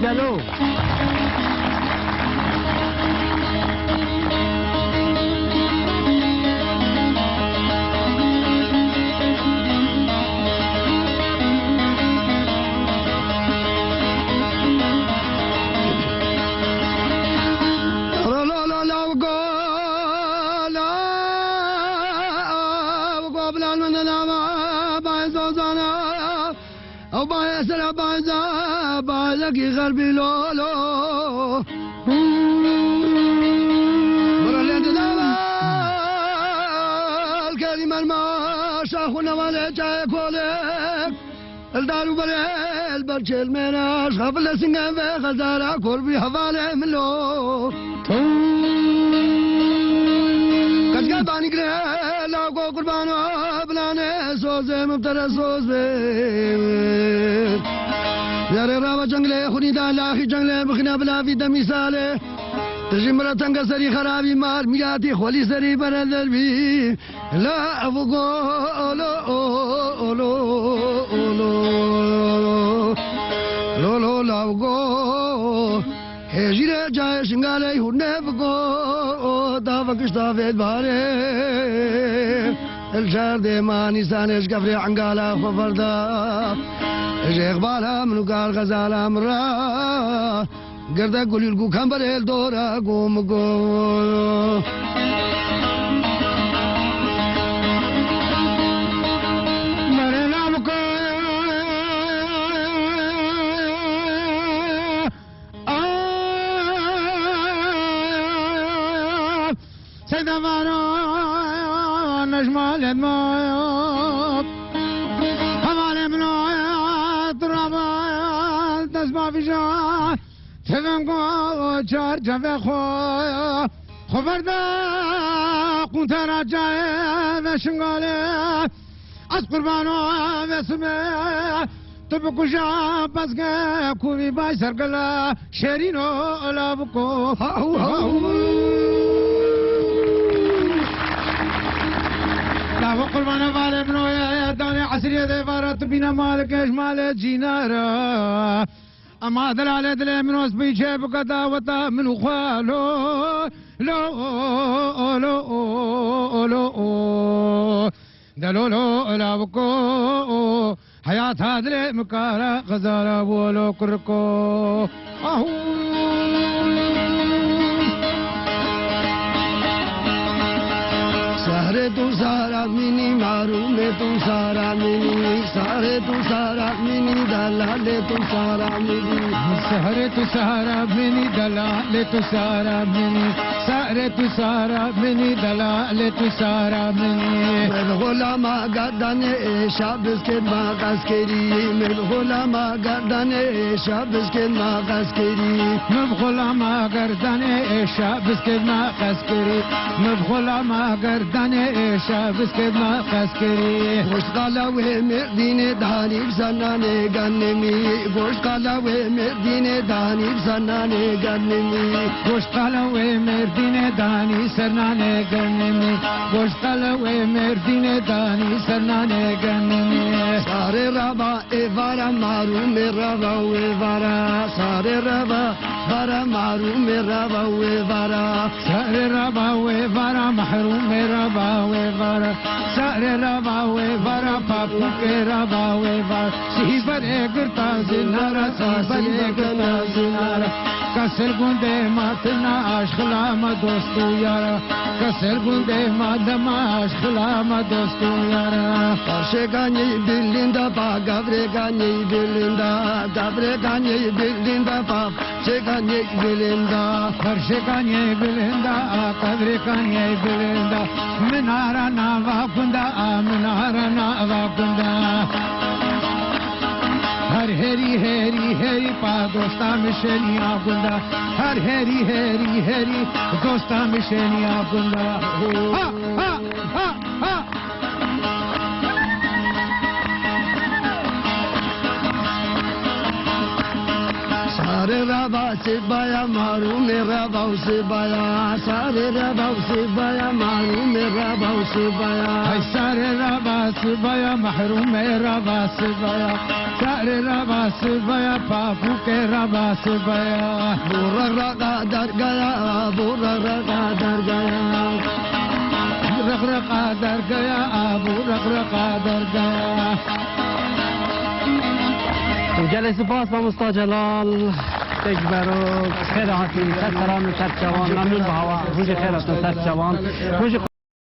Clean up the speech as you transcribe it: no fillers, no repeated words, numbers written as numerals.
جلو بايزك غربي لولو برلين دالا الكريم الماشا خونا وانا جاي كولك الدارو بريل برشي المناش غفل سنغان في غزارة كوربي حوالي ملو كشكا باني قريل لاغو قربانو بلاني سوزي مبتر سوزي ياري رابا جنگلي خوني دا لاخي جنگلي بخنا بلا في دمي سالي تجي مرة تنقى سري خرابي مال مياتي خولي سري بردل بي لا أفقو أولو أولو أولو لولو لا أفقو هجيري جاي شنغالي هوني فقو دا فقشتا في الباري الشهر دي ماني سانيش كفري عنقالا خفردا شيخ بالا منو قال غزالة مرا قردا قولي لكو كان بريل دورا قوم قول مرنا بكو سيدا فارو نجمال الموت تفهم کو چار جوه خو بردا قوتر جای و شنگاله از قربانو و سمه تو بکشا پس که کوی بای سرگلا شیرینو لابکو لابو قربانو والے بنویا دانی عصریه ده بارت بینا مالکش مال جینارا اما دلالة دل من وصبي شيب قدا وطا من خالو لو لو لو دلو لو لا بكو حياة هذا مكارا غزارة بولو كركو سارے تو سارا منی مارو میں تو سارا منی سارے تو سارا منی دلالے تو سارا منی سارے تو سارا منی دلالے تو سارا منی سارے تو سارا منی دلالے تو سارا منی من غلام گردن شابس کے ماغاز کری من غلام گردن شابس کے ماغاز کری من غلام گردن شابس کے ماغاز کری من غلام گردن شابس کے ماغاز کری گوش قلاوه مردین دانی بزنانه گنمی گوش قلاوه مردین دانی بزنانه گنمی گوش قلاوه مردین دانی سرنانه گنمی گوش قلاوه مردین دانی سرنانه گنمی ساره ربا ایوارا معروم ربا ایوارا ساره ربا بارا معروم ربا ایوارا ساره ربا ایوارا محروم ربا ایوارا ساره ربا ایوارا پاپو کے ربا ایوارا سیبر گرتا زنارا سیبر گرتا زنارا کسر گوندے ماتنا عاشقلا ما دوستو یارا کسر گوندے مادما عاشقلا ما دوستو یارا پارشے گانی بلندا پا گابرے گانی بلندا گابرے گانی بلندا پا پارشے گانی بلندا پارشے گانی بلندا گابرے گانی بلندا منارا ناوا کندا منارا ناوا کندا هر هری هری هری پا دوستا مشنی آگندا هر هری هری هری دوستا مشنی آگندا ها ها ها ها سر ربا سبایا محروم ربا سبایا سر ربا سبایا محروم ربا سبایا سر ربا سبایا محروم ربا سبایا سر ربا سبایا پاپو کے ربا سبایا بورا رقا در گیا بورا رقا در گیا رقا در گیا ابو رقا در گیا جل سپاس با مصطفی جلال تکبرو خیلی حاطی سلام سرچوان ممنون به هوا روز خیرتون سرچوان روز